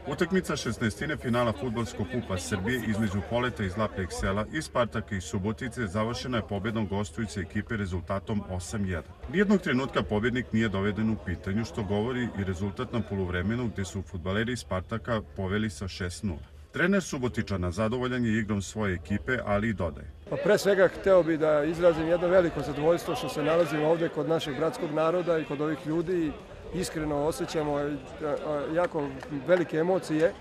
Utakmica 16. finala Fudbalskog kupa Srbije između Poleta iz Lapljeg sela i Spartaka iz Subotice završena je pobedom gostujuće ekipe rezultatom 8:1. Nijednog trenutka pobednik nije doveden u pitanju, što govori i rezultat na poluvremenu gde su fudbaleri iz Spartaka poveli sa 6:0. Trener Subotičana zadovoljan je igrom svoje ekipe, ali i dodaje. Pre svega hteo bih da izrazim jedno veliko zadovoljstvo što se nalazimo ovde kod našeg bratskog naroda i kod ovih ljudi. Iskreno osjećamo jako velike emocije.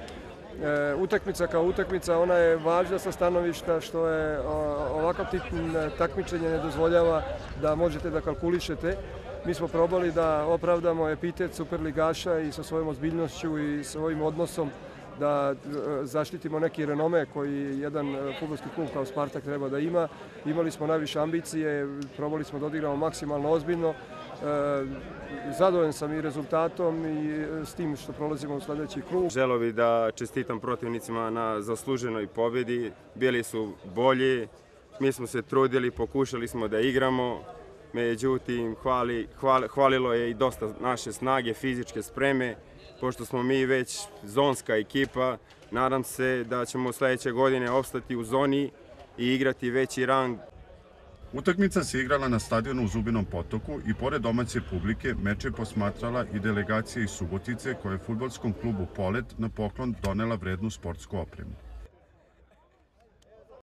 Utakmica kao utakmica, ona je važna sa stanovišta što je ovakav tip takmičenja ne dozvoljava da možete da kalkulišete. Mi smo probali da opravdamo epitet superligaša i sa svojom ozbiljnošću i svojim odnosom da zaštitimo neki renome koji jedan fudbalski klub kao Spartak treba da ima. Imali smo najviše ambicije, probali smo da odigramo maksimalno ozbiljno. Zadovoljan sam i rezultatom i s tim što prolazimo u sledeći krug. Želeo bih da čestitam protivnicima na zasluženoj pobedi. Bili su bolji, mi smo se trudili, pokušali smo da igramo. Međutim, hvalilo je i dosta naše snage, fizičke spreme. Pošto smo mi već zonska ekipa, nadam se da ćemo sledeće godine opstati u zoni i igrati veći rang. Utakmica se igrala na stadionu u Zubinom Potoku i pored domaće publike meč je posmatrala i delegacija iz Subotice koja je fudbalskom klubu Polet na poklon donela vrednu sportsku opremu.